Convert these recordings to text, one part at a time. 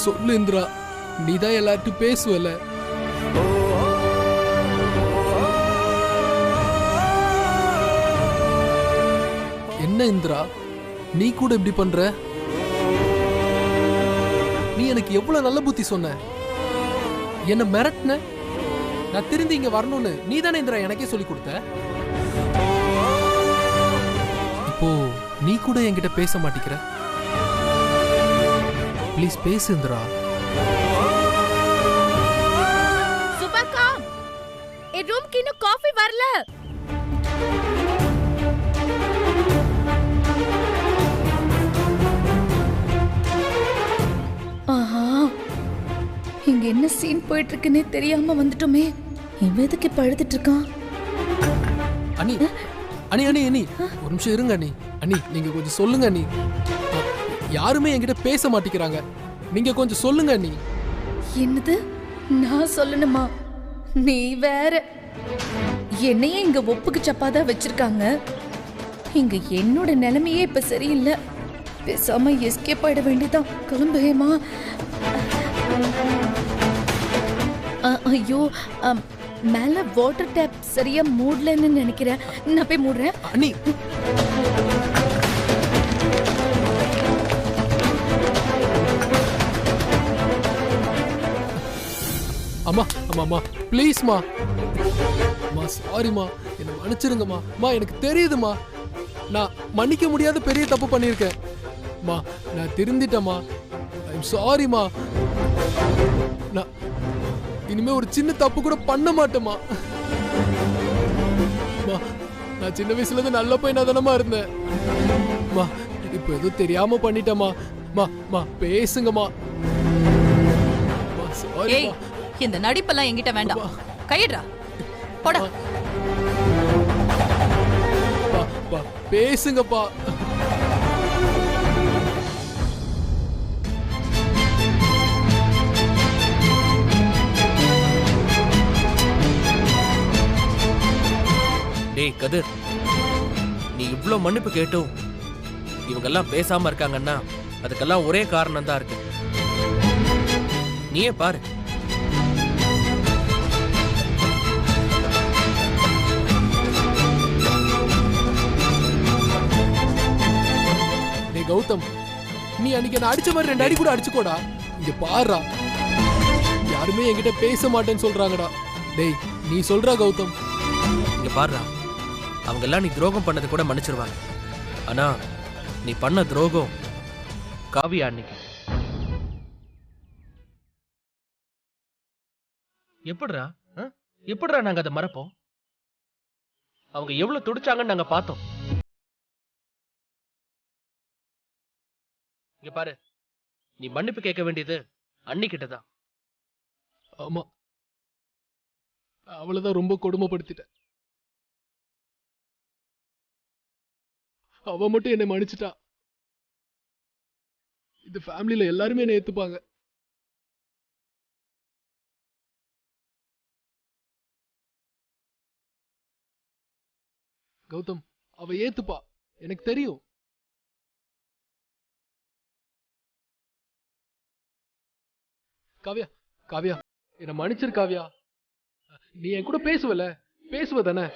சொல்லு இந்திரா, நீதான் எல்லார்ட்டும் பேசுவல. என்ன இந்திரா, நீ கூட இப்படி பண்ற? நீ எனக்கு எவ்வளவு நல்ல புத்தி சொன்ன, என்ன மிரட்டின. நான் திரும்பி இங்க வரணும்னு நீ தானே இந்திரா எனக்கே சொல்லி கொடுத்த. இப்போ நீ கூட என்கிட்ட பேச மாட்டேங்கிற. ப்ளீஸ் பேசு இந்திரா. சுபக்கா, ஏ ரூம்க்கு இன்னும் காஃபி வரல. ஆஹா, இங்க என்ன சீன் போயிட்டு இருக்குன்னே தெரியாம வந்துட்டோமே. இவன் எதுக்கு இப்ப அழுதுட்டு இருக்கான்? அண்ணி அண்ணி அண்ணி அண்ணி ஒரு நிமிஷம் இருங்க அண்ணி. அண்ணி நீங்க கொஞ்சம் சொல்லுங்க அண்ணி. யாருமே என்கிட்ட பேச மாட்டேங்கிறாங்க, நீங்க கொஞ்சம் சொல்லுங்க அண்ணி. என்னது, நான் சொல்லணுமா? நீ வேற. என்னையே இங்க ஒப்புக்கு சப்பாதான் வச்சிருக்காங்க. இங்க என்னோட நிலைமையே இப்ப சரியில்லை. பேசாம எஸ்கேப் ஆயிட வேண்டியதான். கிளம்புமா. ஐயோ, மேல வாட்டர் டேப் சரியா மூடலன்னு நினைக்கிறேன். நான் போய் மூடுறேன். அண்ணி அம்மா அம்மா அம்மா ப்ளீஸ்மா. அம்மா சாரிம்மா, என்ன மன்னிச்சிருங்கம்மா. அம்மா எனக்கு தெரியுதுமா, நான் மன்னிக்க முடியாத பெரிய தப்பு பண்ணியிருக்கேன். மா நான் திருந்திட்டேம்மா. ஐம் சாரிம்மா. நான் இனிமே ஒரு சின்ன தப்பு கூட பண்ண மாட்டேம்மா. நான் சின்ன வயசுல இருந்து நல்ல பையனா தானமா இருந்தேன். மா இப்ப ஏதோ தெரியாம பண்ணிட்டேம்மா. மா பேசுங்கம்மா. ஏய், இந்த நடிப்பெல்லாம் என்கிட்ட வேண்டாம். கையிடுறா, போடா. பேசுங்கப்பா. டேய் கதிர், நீ இவ்ளோ மன்னிப்பு கேட்டும் இவங்கெல்லாம் பேசாம இருக்காங்கன்னா அதுக்கெல்லாம் ஒரே காரணம் தான் இருக்கு. நீயே பாரு. டேய் கௌதம், நீ அன்னைக்கு என்ன அடிச்ச மாதிரி 2 அடி கூட அடிச்சுக்கோடா. இங்க பாருடா, யாருமே என்கிட்ட பேச மாட்டேன்னு சொல்றாங்கடா. டேய் நீ சொல்றா கௌதம். இங்க பாருடா, அவங்க எல்லாம் நீ துரோகம் பண்ணது கூட மன்னிச்சிருவாங்க. ஆனா நீ பண்ண துரோகம் காவியா அன்னைக்கு. எப்படிடா எப்படிடா நாங்க அதை மறப்போம்? அவங்க எவ்வளவு துடிச்சாங்கன்னு நாங்க பார்த்தோம். இங்க பாரு, நீ மன்னிப்பு கேட்க வேண்டியது அன்னிக்கிட்டதான். ஆமா, அவளதான் ரொம்ப கொடுமைப்படுத்திட்ட. அவ மட்டும் என்னை மன்னிச்சிட்டா, இந்த ஃபேமிலியில எல்லாருமே என்னை ஏத்துப்பாங்க. கௌதம், அவ ஏத்துப்பா, எனக்கு தெரியும். காவ்யா, காவ்யா என்ன மன்னிச்சிரு காவ்யா. நீ என் கூட பேசுவல, பேசுவ தானே?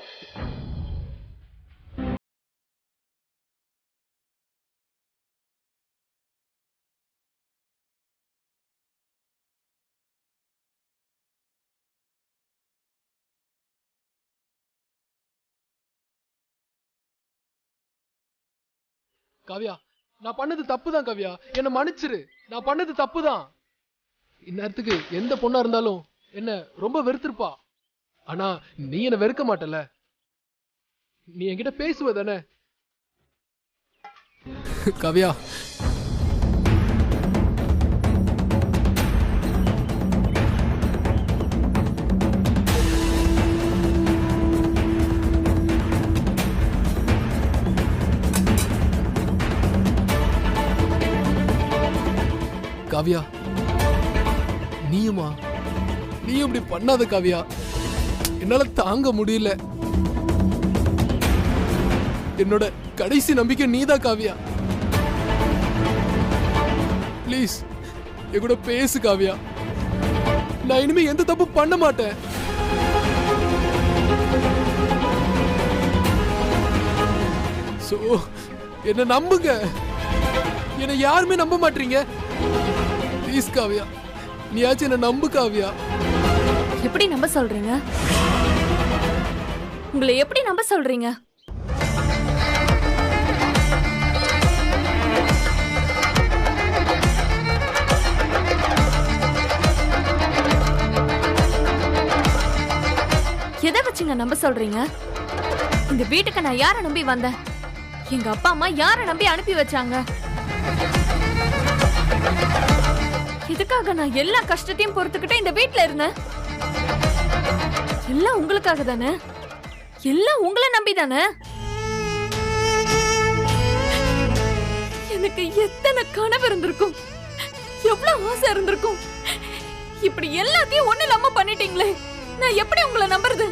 காவ்யா, நான் பண்ணது தப்புதான் காவ்யா, என்ன மன்னிச்சிரு. நான் பண்ணது தப்புதான். இந்நேரத்துக்கு எந்த பொண்ணா இருந்தாலும் என்ன ரொம்ப வெறுத்திருப்பா. ஆனா நீ என்ன வெறுக்க மாட்டல. நீ என்கிட்ட பேசுவ தானே? காவ்யா, காவ்யா நீயுமா? நீ இப்படி பண்ணாத காவ்யா, என்னால தாங்க முடியல. என்னோட கடைசி நம்பிக்கை நீதான் காவ்யா. ப்ளீஸ் என் கூட பேசு காவியா. நான் இனிமே எந்த தப்பு பண்ண மாட்டேன். சோ என்ன நம்புங்க. என்ன யாருமே நம்ப மாட்டீங்க. ப்ளீஸ் காவியா, நீயாச்சும் என்ன நம்பு காவியா. எப்படி நம்ப சொல்றீங்க? உங்களை எப்படி நம்ப சொல்றீங்க? எதை வச்சுங்க நம்ப சொல்றீங்க? இந்த வீட்டுக்கு நான் யாரை நம்பி வந்தேன்? எங்க அப்பா அம்மா யாரை நம்பி அனுப்பி வச்சாங்க? இதுக்காக நான் எல்லா கஷ்டத்தையும் பொறுத்துக்கிட்டு இந்த வீட்டுல இருந்தேன். எல்லாம் உங்களுக்காக தானே, எல்லாம் உங்களை நம்பி தானே. எனக்கு எத்தனை கனவு இருந்திருக்கும், எவ்வளவு ஆசை இருந்திருக்கும். இப்படி எல்லாத்தையும் ஒண்ணு இல்லாம பண்ணிட்டீங்களே, நான் எப்படி உங்களை நம்புறது?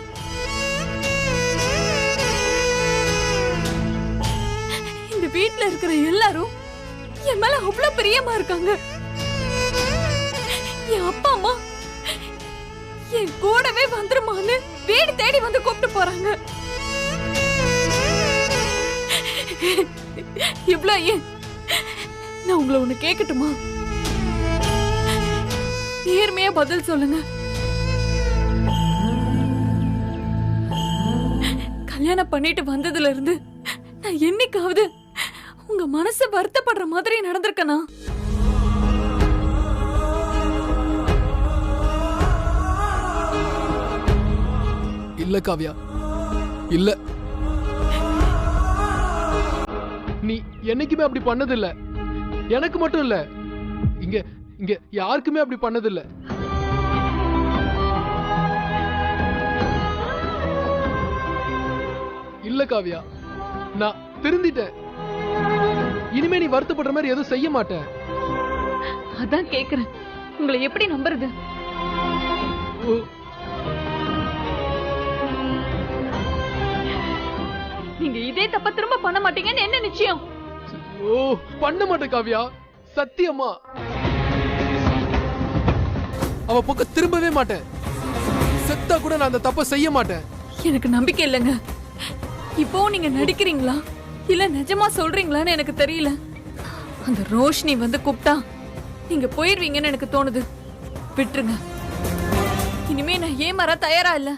இந்த வீட்டுல இருக்கிற எல்லாரும் என் மேல அவ்வளவு பிரியமா இருக்காங்க. என் அப்பா அம்மா என் கூடவே வந்துருமான்னு வீடு தேடி வந்து கூப்பிட்டு போறாங்க. இவ்ளோ ஏன்? நான் உங்களை ஒண்ணு கேட்கட்டுமா? நேர்மையா பதில் சொல்லுங்க. கல்யாணம் பண்ணிட்டு வந்ததுல இருந்து நான் என்னைக்காவது உங்க மனசு வருத்தப்படுற மாதிரி நடந்திருக்கனா? இல்ல காவியா, இல்ல. நீ என்னைக்குமே அப்படி பண்ணதில்ல. எனக்கு மட்டும் இல்ல, இங்க இங்க யாருக்குமே அப்படி பண்ணதில்ல. இல்ல காவியா, நான் திருந்திட்டேன். இனிமே நீ வருத்தப்படுற மாதிரி எதுவும் செய்ய மாட்டேன். அதான் கேக்குறேன், உங்களை எப்படி நம்புறது? நீங்க இதே தப்ப திரும்ப பண்ண மாட்டீங்கன்னு என்ன நிச்சயம்? ஓ, பண்ண மாட்டேன் காவியா, சத்தியமா. அவ பக்கம் திரும்பவே மாட்டேன். செத்தா கூட நான் அந்த தப்ப செய்ய மாட்டேன். எனக்கு நம்பிக்கை இல்லைங்க. இப்போ நீங்க நடிக்கிறீங்களா இல்ல நிஜமா சொல்றீங்களான்னு எனக்கு தெரியல. அந்த ரோஷினி வந்து கூப்பிட்டா நீங்க போயிருவீங்கன்னு எனக்கு தோணுது. விட்டுருங்க. இனிமே நான் ஏமாற தயாரா இல்ல.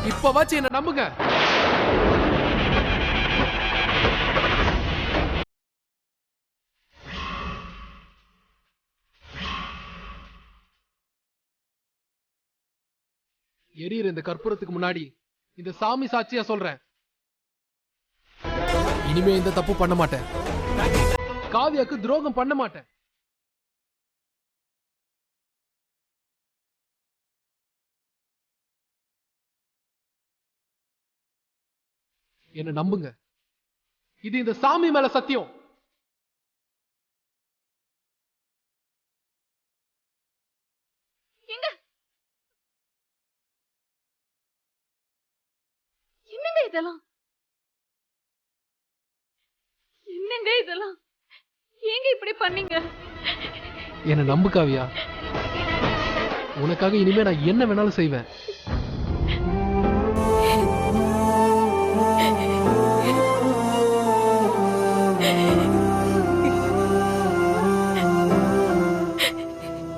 இப்பவாச்சு என்ன நம்புங்க. எரியிற இந்த கற்பூரத்துக்கு முன்னாடி இந்த சாமி சாட்சியா சொல்றேன், இனிமே இந்த தப்பு பண்ண மாட்டேன். காவியாக்கு துரோகம் பண்ண மாட்டேன். என்ன நம்புங்க. இது இந்த சாமி மேல சத்தியம். என்னங்க இதெல்லாம்? என்னங்க இதெல்லாம்? ஏங்க இப்படி பண்ணீங்க? என்ன நம்பு காவியா, உனக்காக இனிமே நான் என்ன வேணாலும் செய்வேன்.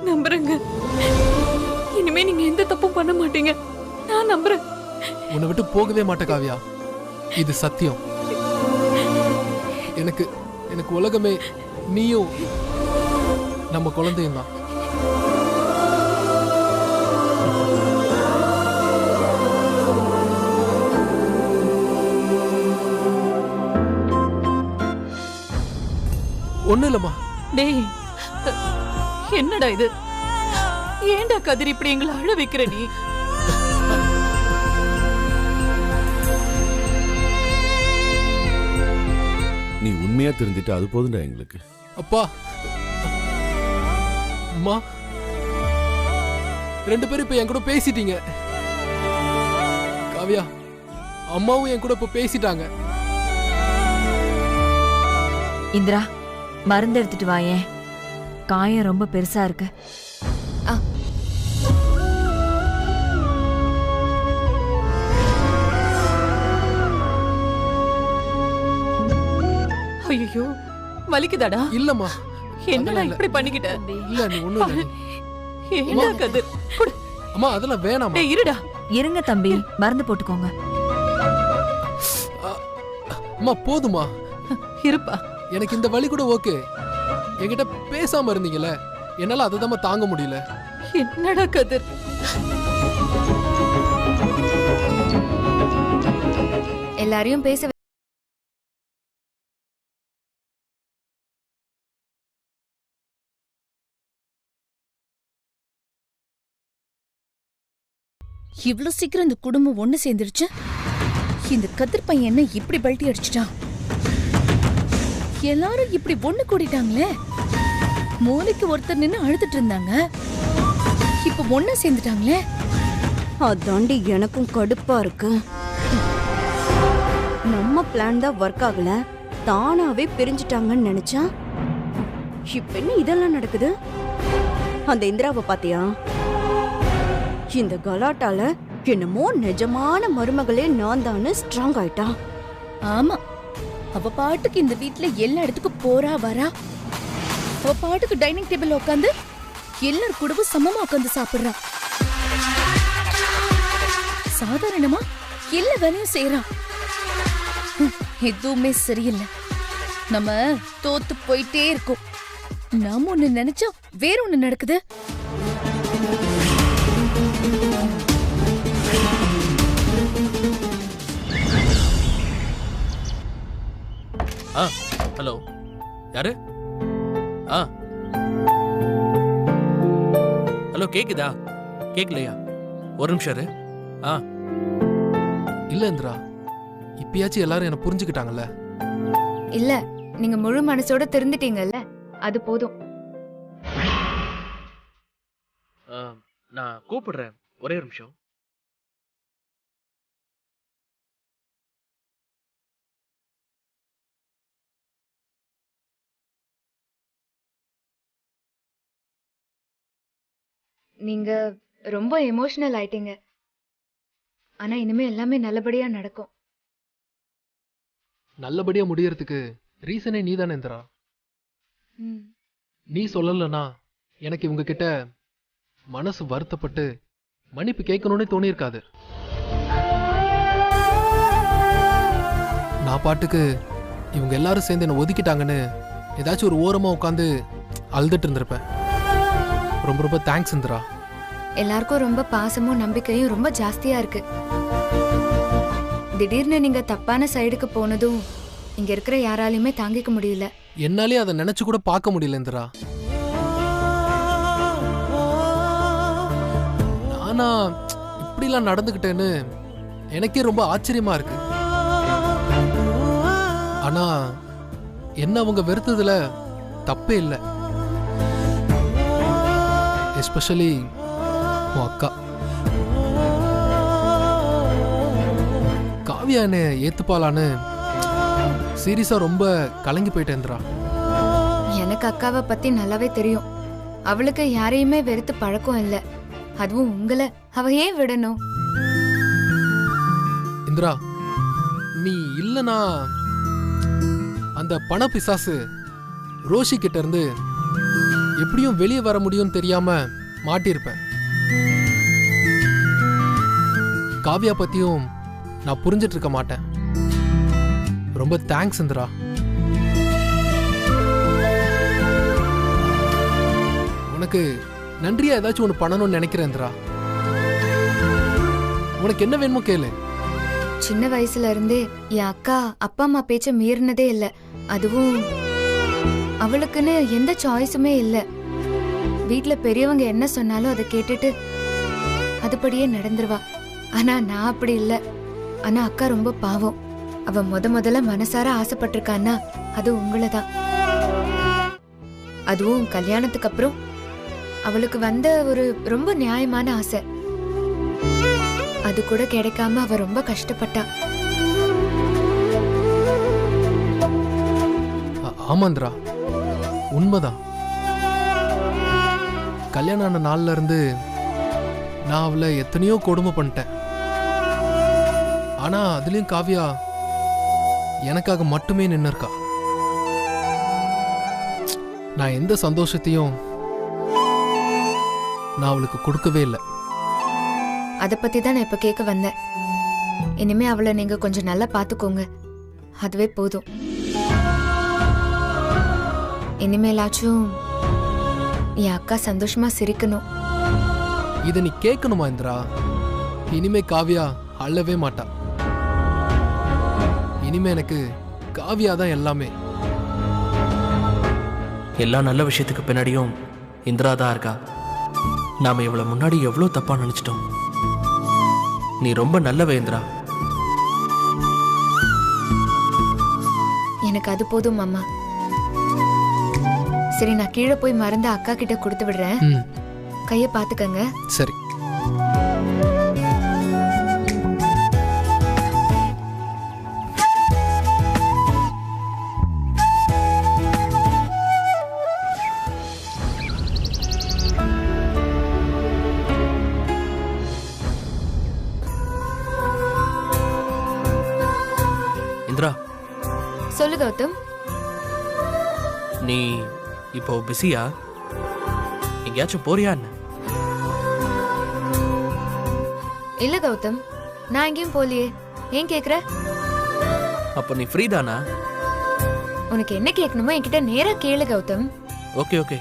நம்புறேங்க. இனிமே நீங்க எந்த தப்பும் பண்ண மாட்டீங்க, நான் நம்புறேன். உன்னை விட்டு போகவே மாட்டேன் காவியா, இது சத்தியம். எனக்கு எனக்கு உலகமே நீயும் நம்ம குழந்தையும் தான். ஒண்ணு இல்லம்மா. டேய், என்னடா இது? ஏன்டா கதிர் இப்படி எங்களை அழ வைக்கிற நீ? நீ உண்மையா தெரிஞ்சிட்டு அது போதும்டா எங்களுக்கு. அப்பா அம்மா 2 பேரும் இப்ப என் கூட பேசிட்டீங்க. காவியா அம்மாவும் என் கூட இப்ப பேசிட்டாங்க. இந்திரா, மருந்து எடுத்துட்டு வாயேன். காயம் ரொம்ப பெருசா இருக்கு. ஐயோ வலிக்குதாடா? இல்லம்மா என்னடா இப்படி பண்ணிக்கிட்ட? இல்ல நீ ஒண்ணும் இல்ல. என்ன கதிர் குடு. அம்மா அதெல்லாம் வேணாமா. டேய் இருடா. இருங்க தம்பி, மருந்து போட்டுக்கோங்க. அம்மா போதுமா, இருப்பா. எனக்கு இந்த வலி கூட ஓகே. என்கிட்ட பேசாம இருந்தீங்கல்ல, என்னால அதை தாங்க முடியல. என்னடா கதிர்? எல்லாரையும் பேச இவ்ளோ சீக்கிரம் இந்த குடும்பம் ஒண்ணு சேர்ந்துருச்சு. இந்த கதிர் பையன் என்ன இப்படி பல்ட்டி அடிச்சிட்டான்? எல்லாரும் இப்படி ஒண்ணு கூடிட்டாங்களே. மூளைக்கு ஒருத்தர் நின்னு அழுதுட்டு இருந்தாங்க, இப்ப ஒண்ணு சேர்ந்துட்டாங்களே. அதாண்டி எனக்கும் கடுப்பா இருக்கு. நம்ம பிளான் தான் ஒர்க் ஆகல, தானாவே பிரிஞ்சுட்டாங்கன்னு நினைச்சா இப்ப என்ன இதெல்லாம் நடக்குது? அந்த இந்திராவை பாத்தியா? இந்த கலாட்டால என்னமோ நிஜமான மருமகளே நான் தானு ஸ்ட்ராங் ஆயிட்டா. ஆமா, அவ பாட்டுக்கு இந்த வீட்ல எல்லா இடத்துக்கும் போறா வரா. அவ பாட்டுக்கு டைனிங் டேபிள் உட்காந்து எல்லார் கூடவும் சமமா உட்காந்து சாப்பிடுறா. சாதாரணமா எல்லா வேலையும் செய்யறா. எதுவுமே சரியில்லை. நம்ம தோத்து போயிட்டே இருக்கோம். நாம ஒண்ணு நினைச்சா வேற ஒண்ணு நடக்குது. ஹலோ, யாரு? ஹலோ, கேக்குதா? கேக்கலையா? ஒரு நிமிஷம் இரு. இல்ல இந்திரா, இப்பயாச்சும் எல்லாரும் என்ன புரிஞ்சுக்கிட்டாங்கல்ல. இல்ல, நீங்க முழு மனசோட திருந்துட்டீங்கல்ல, அது போதும். நான் கூப்பிடுறேன், ஒரே ஒரு நிமிஷம். நீங்க ரொம்ப எமோஷனல் ஆயிட்டீங்க. ஆனா இனிமே எல்லாமே நல்லபடியா நடக்கும். நல்லபடியா முடியறதுக்கு ரீசனே நீ தானே இந்திரா. நீ சொல்லலனா எனக்கு இவங்க கிட்ட மனசு வருத்தப்பட்டு மன்னிப்பு கேட்கணும்னே தோணியிருக்காது. நான் பாட்டுக்கு இவங்க எல்லாரும் சேர்ந்து என்ன ஒதுக்கிட்டாங்கன்னு ஏதாச்சும் ஒரு ஓரமா உட்காந்து அழுதுட்டு இருந்திருப்பேன். ரொம்ப ரொம்ப தேங்க்ஸ் இந்திரா. எல்லாருக்கும் ரொம்ப பாசமும் நம்பிக்கையும் ரொம்ப ஜாஸ்தியா இருக்கு. திடீர்னு நீங்க தப்பான சைடுக்கு போனதும் இங்க இருக்கிற யாராலையுமே தாங்கிக்க முடியல. என்னாலே அதை நினைச்சு கூட பார்க்க முடியல இந்திரா. நானா இப்படிலாம் நடந்துக்கிட்டேன்னு எனக்கே ரொம்ப ஆச்சரியமா இருக்கு. ஆனா என்ன அவங்க வெறுத்ததுல தப்பே இல்லை. எஸ்பெஷலி உன் அக்கா காவியா என்ன ஏத்துப்பாளான்னு சீரியஸா ரொம்ப கலங்கி போயிட்டேன்றா. எனக்கு அக்காவை பத்தி நல்லாவே தெரியும். அவளுக்கு யாரையுமே வெறுத்து பழக்கம் இல்ல. அதுவும் உங்களை அவ ஏன் விடணும்? இந்திரா, நீ இல்லனா அந்த பண பிசாசு ரோஷி கிட்ட இருந்து எப்படியும் வெளியே வர முடியும்னு தெரியாம மாட்டிருப்பேன். காவியா பத்தியும் நான் புரிஞ்சிட்டு இருக்க மாட்டேன். ரொம்ப தேங்க்ஸ் இந்திரா. உனக்கு நன்றியா ஏதாச்சும் ஒன்று பண்ணணும்னு நினைக்கிறேன் இந்திரா. உனக்கு என்ன வேணுமோ கேளு. சின்ன வயசுல இருந்தே என் அக்கா அப்பா அம்மா பேச்ச மீறினதே இல்ல. அதுவும் அவளுக்குன்னு எந்த சாய்ஸுமே இல்ல. வீட்ல பெரியவங்க என்ன சொன்னாலும் அதை கேட்டுட்டு அதுபடியே நடந்துருவா. ஆனா நான் அப்படி இல்ல. ஆனா அக்கா ரொம்ப பாவம். அவ முதல்ல மனசார ஆசைப்பட்டிருக்கான்னா அது உங்களதான். அதுவும் கல்யாணத்துக்கு அப்புறம் அவளுக்கு வந்த ஒரு ரொம்ப நியாயமான ஆசை. அது கூட கிடைக்காம அவ ரொம்ப கஷ்டப்பட்டா. ஆமாந்திரா, உண்மைதான். கல்யாணம் ஆன நாள்ல இருந்து நான் அவளை எத்தனையோ கொடுமை பண்ணிட்டேன். ஆனா அதுலயும் காவியா எனக்காக மட்டுமே நின்னு இருக்கா. நான் எந்த சந்தோஷத்தையும் நான் அவளுக்கு கொடுக்கவே இல்லை. அத பத்தி தான் நான் இப்ப கேட்க வந்தேன். இனிமே அவளை நீங்க கொஞ்சம் நல்லா பாத்துக்கோங்க, அதுவே போதும். இனிமேலாச்சும் என் அக்கா சந்தோஷமா சிரிக்கணும். இதை நீ கேட்கணுமா இந்திரா? இனிமே காவியா அழவே மாட்டா. இனிமே எனக்கு காவியா தான் எல்லாமே. எல்லா நல்ல விஷயத்துக்கு பின்னாடியும் இந்திரா தான் இருக்கா. நாம இவளை முன்னாடி எவ்வளோ தப்பா நினைச்சிட்டோம். நீ ரொம்ப நல்லவ இந்திரா. எனக்கு அது போதும் அம்மா. சரி, நான் கீழே போய் மருந்து அக்கா கிட்ட கொடுத்து விடுறேன். கைய பாத்துக்கங்க. சரி. இந்திரா, சொல்லு கௌதம். நீ இப்போ பிஸியா? எங்கேயாச்சும் போறியா என்ன? இல்ல கௌதம், நான் எங்கேயும் போலியே. ஏன் கேக்குற? அப்போ நீ ஃப்ரீ தானா? உனக்கு என்ன கேட்கணுமோ என்கிட்ட நேரா கேளு கௌதம். Okay okay.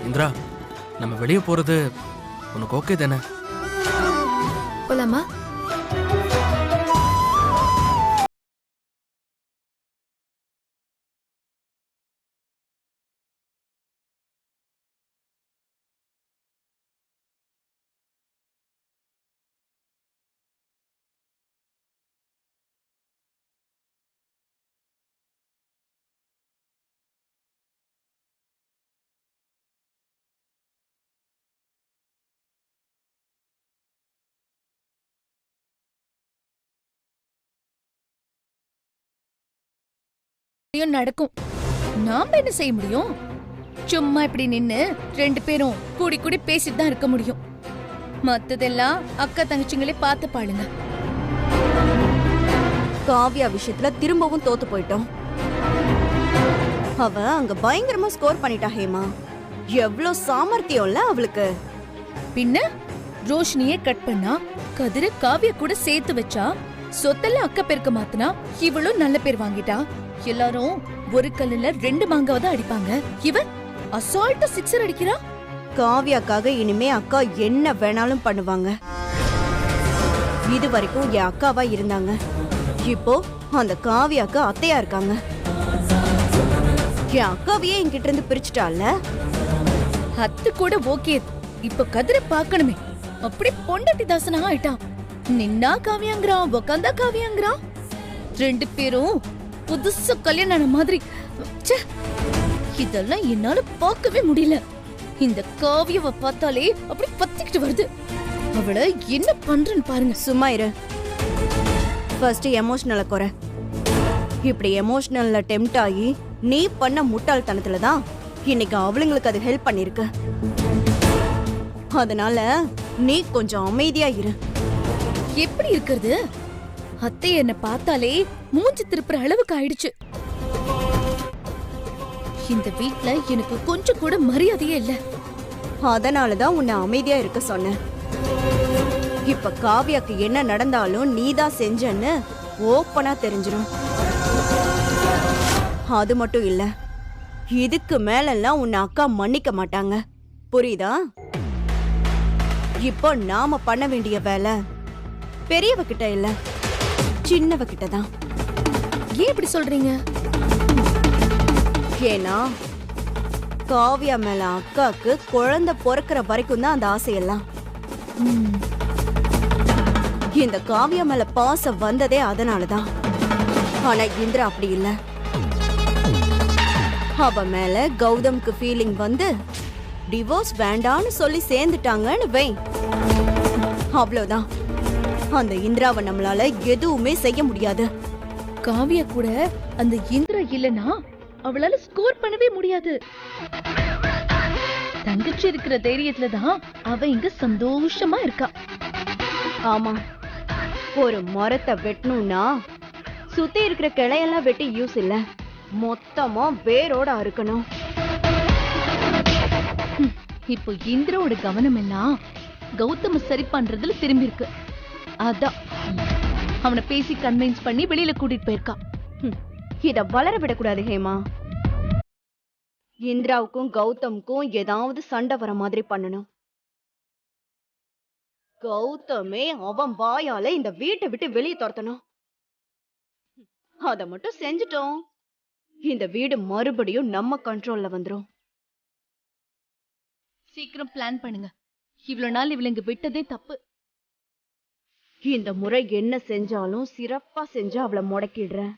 இந்திரா, நம்ம வெளியே போறது உனக்கு ஓகே தானே? போலாமா? நடக்கும். நாம என்ன செய்ய முடியும்? சும்மா இப்படி நின்னு ரெண்டு பேரும் கூடி கூடி பேசிட்டு தான் இருக்க முடியும். மத்ததெல்லாம் அக்கா தங்கச்சிங்களே பார்த்து பாடுங்க. காவியா விஷயத்துல திரும்பவும் தோத்து போயிட்டோம். அவ அங்க பயங்கரமா ஸ்கோர் பண்ணிட்டா ஹேமா. எவ்ளோ சாமர்த்தியம்ல அவளுக்கு. பின்ன ரோஷினியே கட் பண்ணா, கதிர காவிய கூட சேர்த்து வச்சா, சொத்தெல்லாம் அக்கா பேருக்கு மாத்தினா, இவளும் நல்ல பேர் வாங்கிட்டா. எல்லாரும் ஒரு கல்லுல ரெண்டு மாங்காவை தான் அடிப்பாங்க. இவன் அசால்ட்டா சிக்ஸர் அடிக்கிறா. காவியாக்காக இனிமே அக்கா என்ன வேணாலும் பண்ணுவாங்க. இது வரைக்கும் என் அக்காவா இருந்தாங்க, இப்போ அந்த காவியாக்கு அத்தையா இருக்காங்க. என் அக்காவையே என்கிட்ட இருந்து பிரிச்சுட்டால. அத்து கூட ஓகே. இப்ப கதிர பாக்கணுமே. அப்படி பொண்டாட்டி தாசனா ஆயிட்டான். நின்னா காவியாங்கிறான், உக்காந்தா காவியாங்கிறான். ரெண்டு பேரும் புதுசா கல்யாணம் ஆன மாதிரி. இதெல்லாம் என்னால பார்க்கவே முடியல. இந்த காவியவை பார்த்தாலே அப்படி பத்திக்கிட்டு வருது. அவளை என்ன பண்றன்னு பாருங்க. சும்மா இரு. ஃபர்ஸ்ட் எமோஷனலை குறை. இப்படி எமோஷனல்ல டெம்ட் ஆகி நீ பண்ண முட்டாள்தனத்துல தான் இன்னைக்கு அவளுங்களுக்கு அது ஹெல்ப் பண்ணிருக்கு. அதனால நீ கொஞ்சம் அமைதியா இரு. எப்படி இருக்கிறது? அத்தை என்ன பார்த்தாலே மூஞ்சி திருப்புற அளவுக்கு ஆயிடுச்சு. இந்த வீட்ல எனக்கு கொஞ்சம் கூட மரியாதையே இல்ல. அதனாலதான் உன்னை அமைதியா இருக்க சொன்னேன். இப்ப காவியாக்கு என்ன நடந்தாலும் நீதான் செஞ்சன்னு ஓப்பனா தெரிஞ்சிடும். அது மட்டும் இல்ல, இதுக்கு மேலெல்லாம் உன்னை அக்கா மன்னிக்க மாட்டாங்க, புரியுதா? இப்போ நாம பண்ண வேண்டிய வேலை பெரியவ கிட்ட இல்ல, சின்னவ கிட்ட தான். ஏன் இப்படி சொல்றீங்க? ஏன்னா காவியா மேல அக்காக்கு குழந்தை பிறக்கிற வரைக்கும் தான் அந்த ஆசையெல்லாம். இந்த காவியா மேல பாசம் வந்ததே அதனாலதான். ஆனா இந்திரா அப்படி இல்ல. அவ மேல கௌதம்க்கு ஃபீலிங் வந்து டிவோர்ஸ் வேண்டான்னு சொல்லி சேர்ந்துட்டாங்கன்னு வை, அவ்வளவுதான். அந்த இந்திராவை நம்மளால எதுவுமே செய்ய முடியாது. காவியா கூட அந்த இந்திரா இல்லனா அவளால ஸ்கோர் பண்ணவே முடியாது. தங்கச்சி இருக்கிற தைரியத்துல தான் அவ இங்க சந்தோஷமா இருக்கா. ஆமா, ஒரு மரத்தை வெட்டணும்னா சுத்தி இருக்கிற கிளையெல்லாம் வெட்டி யூஸ் இல்ல, மொத்தமா வேரோட அறுக்கணும். இப்போ இந்திராவோட கவனம் எல்லாம் கௌதம சரி பண்றதுல திரும்பி இருக்கு. அதான் அவனை பேசி கன்வின்ஸ் பண்ணி வெளியில கூட்டிட்டு போயிருக்கா. இத வளர விடக்கூடாது ஹேமா. இந்திராவுக்கும் கௌதம்க்கும் ஏதாவது சண்டை வர மாதிரி பண்ணணும். கௌதமே அவன் வாயால இந்த வீட்டை விட்டு வெளியே துரத்தணும். அத மட்டும் செஞ்சுட்டோம், இந்த வீடு மறுபடியும் நம்ம கண்ட்ரோல்ல வந்துரும். சீக்கிரம் பிளான் பண்ணுங்க. இவ்வளவு நாள் இவள இங்க விட்டதே தப்பு. இந்த முறை என்ன செஞ்சாலும் சிறப்பா செஞ்சு அவளை முடக்கிடுறேன்.